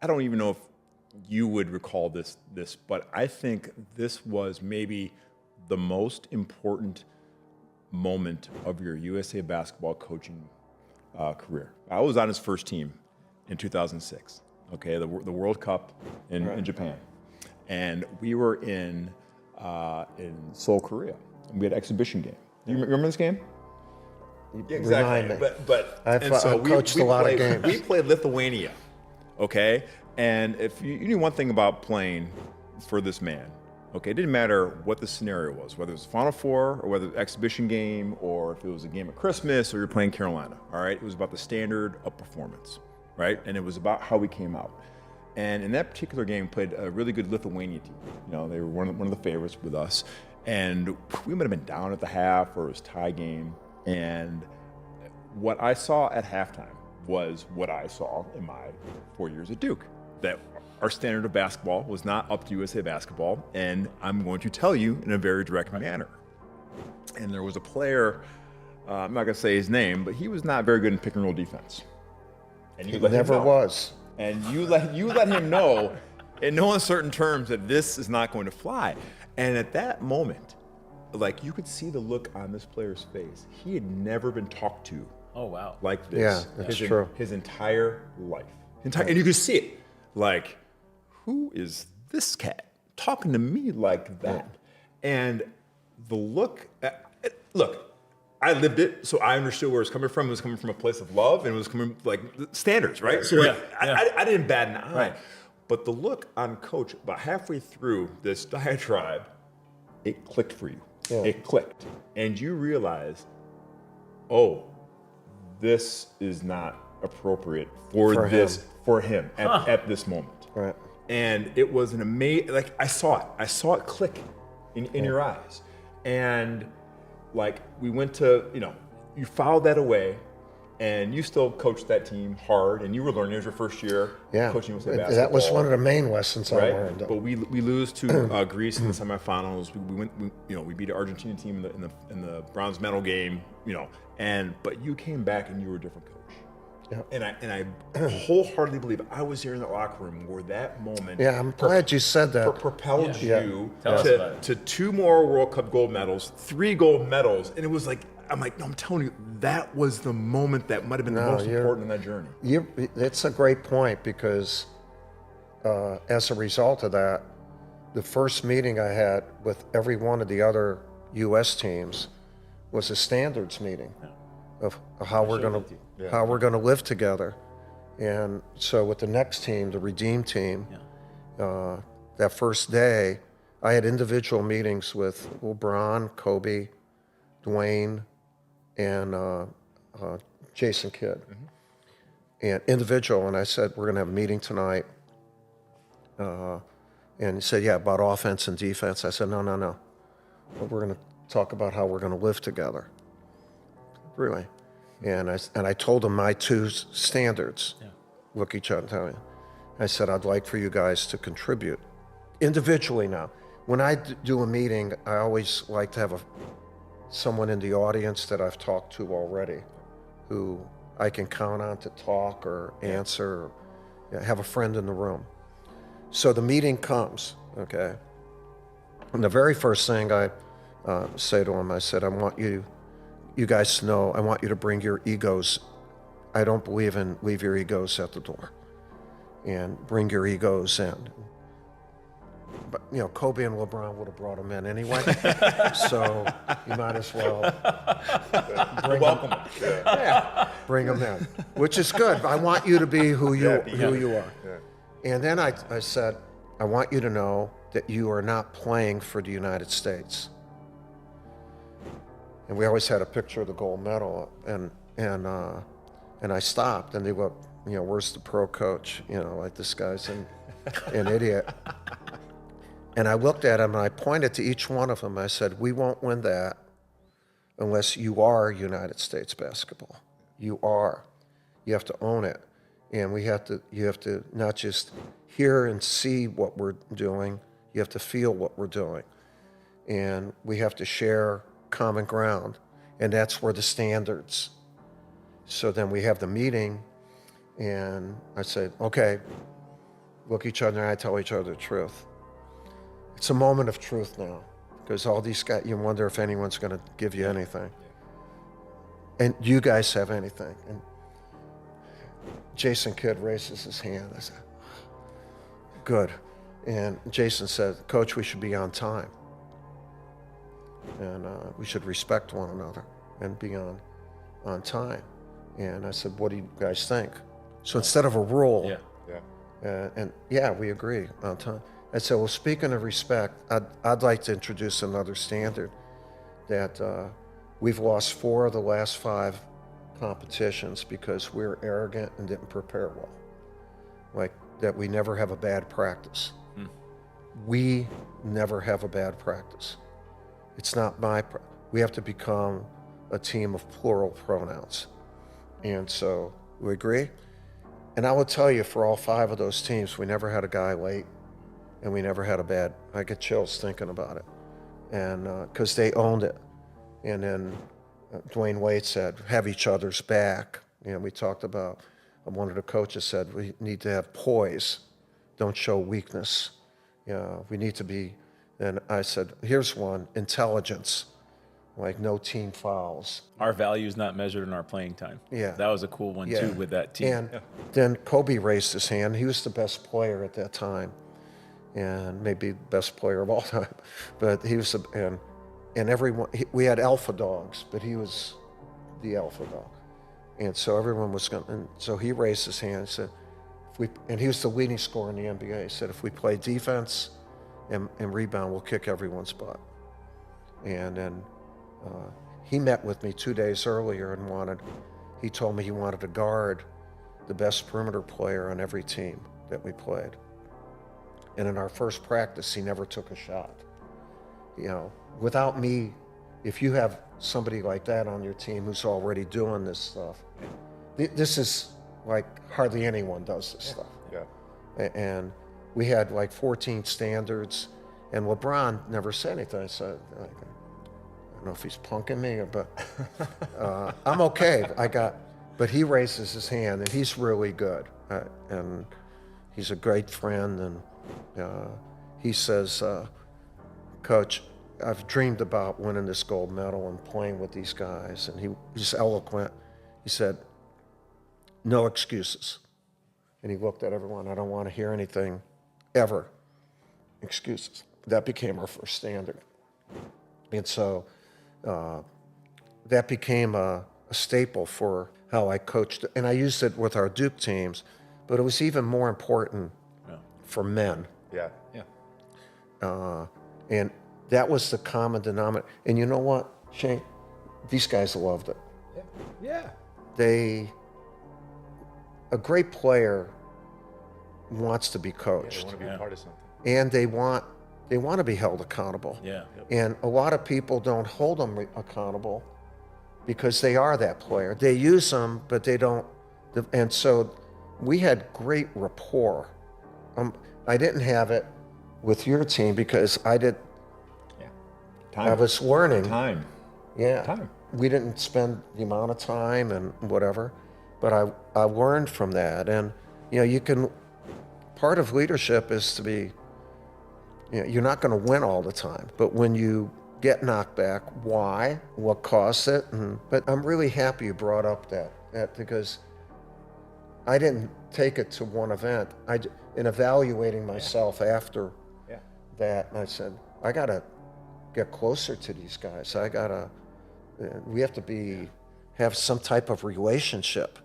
don't even know if you would recall this, but I think this was maybe the most important moment of your USA basketball coaching career. I was on his first team in 2006. Okay, the World Cup in Japan, and we were in Seoul, Korea. We had an exhibition game. Do you remember this game? Yeah, exactly. But I've coached a lot of games. We played Lithuania. Okay, and if you knew one thing about playing for this man, okay, it didn't matter what the scenario was, whether it was Final Four or whether it was an exhibition game or if it was a game at Christmas or you're playing Carolina. All right, it was about the standard of performance, right? And it was about how we came out. And in that particular game, we played a really good Lithuania team. You know, they were one of the favorites with us. And we might have been down at the half or it was a tie game. And what I saw at halftime was what I saw in my 4 years at Duke, that our standard of basketball was not up to USA basketball. And I'm going to tell you in a very direct manner. And there was a player, I'm not going to say his name, but he was not very good in pick and roll defense. And you never was. And you let him know in no uncertain terms that this is not going to fly. And at that moment, like, you could see the look on this player's face. He had never been talked to like this. Yeah, that's true. His entire life. And you could see it. Like, who is this cat talking to me like that? And the look, I lived it, so I understood where it was coming from. It was coming from a place of love, and it was coming like standards, right? So I didn't bat an eye. Right. But the look on Coach, about halfway through this diatribe, it clicked for you. Yeah. It clicked. And you realize, oh, this is not appropriate for him at this moment. Right. And it was an amazing, like, I saw it click in your eyes. And like, we went to, you filed that away, and you still coached that team hard, and you were learning. It was your first year coaching USA basketball. That was one of the main lessons I learned. But we lose to Greece in the semifinals. We beat an Argentina team in the bronze medal game. But you came back and you were a different coach. Yeah. And I wholeheartedly believe I was here in the locker room where that moment. Yeah, I'm glad you said that. Propelled you to 2 more World Cup gold medals, 3 gold medals, and it was like, I'm like, no, I'm telling you, that was the moment that might have been the most important in that journey. It's a great point, because as a result of that, the first meeting I had with every one of the other U.S. teams was a standards meeting of how we're going to live together. And so with the next team, the Redeem team, that first day, I had individual meetings with LeBron, Kobe, Dwayne, and Jason Kidd. And individual, and I said, we're going to have a meeting tonight. And he said, yeah, about offense and defense. I said, no. But we're going to talk about how we're going to live together. Really. And I told him my 2 standards. Look each other and tell me. I said, I'd like for you guys to contribute individually now. When I do a meeting, I always like to have someone in the audience that I've talked to already, who I can count on to talk or answer, or have a friend in the room. So the meeting comes, okay? And the very first thing I say to him, I said, I want you guys to know, I want you to bring your egos. I don't believe in leave your egos at the door, and bring your egos in. But, Kobe and LeBron would have brought them in anyway. So you might as well bring them in, which is good. I want you to be who you are. Yeah. And then I said, I want you to know that you are not playing for the United States. And we always had a picture of the gold medal, and I stopped, and they went, where's the pro coach? Like, this guy's an idiot. And I looked at him and I pointed to each one of them. I said, we won't win that unless you are United States basketball. You are. You have to own it. And you have to not just hear and see what we're doing, you have to feel what we're doing. And we have to share common ground. And that's where the standards. So then we have the meeting, and I said, okay, look each other in the eye, tell each other the truth. It's a moment of truth now, because all these guys, you wonder if anyone's going to give you anything. And you guys have anything. And Jason Kidd raises his hand. I said, good. And Jason said, Coach, we should be on time. And we should respect one another and be on time. And I said, what do you guys think? So instead of a rule, we agree on time. I said, well, speaking of respect, I'd like to introduce another standard that we've lost 4 of the last 5 competitions because we're arrogant and didn't prepare well. Like that we never have a bad practice. We never have a bad practice. It's not we have to become a team of plural pronouns. And so we agree. And I will tell you, for all 5 of those teams, we never had a guy late, and we never had a bad, I get chills thinking about it. And because they owned it. And then Dwayne Wade said, have each other's back. And we talked about, one of the coaches said, we need to have poise, don't show weakness. We need to be, and I said, here's one, intelligence, like no team fouls. Our value is not measured in our playing time. Yeah. That was a cool one too with that team. And then Kobe raised his hand. He was the best player at that time, and maybe the best player of all time. But he was, and everyone, we had alpha dogs, but he was the alpha dog. And so everyone was going, and so he raised his hand and said, and he was the leading scorer in the NBA. He said, if we play defense and rebound, we'll kick everyone's butt. And then he met with me 2 days earlier and he told me he wanted to guard the best perimeter player on every team that we played. And in our first practice, he never took a shot. Without me, if you have somebody like that on your team who's already doing this stuff, this is like hardly anyone does this stuff. And we had like 14 standards, and LeBron never said anything. I said, I don't know if he's punking me, but I'm okay. But he raises his hand, and he's really good, and he's a great friend. And he says, Coach, I've dreamed about winning this gold medal and playing with these guys. And he's eloquent. He said, no excuses. And he looked at everyone. I don't want to hear anything ever. Excuses. That became our first standard. And so that became a staple for how I coached. And I used it with our Duke teams, but it was even more important for men. And that was the common denominator. And you know what, Shane? These guys loved it. A great player wants to be coached. They want to be a part of something. And they want to be held accountable. And a lot of people don't hold them accountable because they are that player. They use them, but they don't. And so we had great rapport. I didn't have it with your team because I was learning. Time. We didn't spend the amount of time and whatever, but I learned from that. And part of leadership is to be, you're not going to win all the time, but when you get knocked back, why, what caused it? But I'm really happy you brought up that because I didn't take it to one event. In evaluating myself after that, I said, I got to get closer to these guys. We have to have some type of relationship.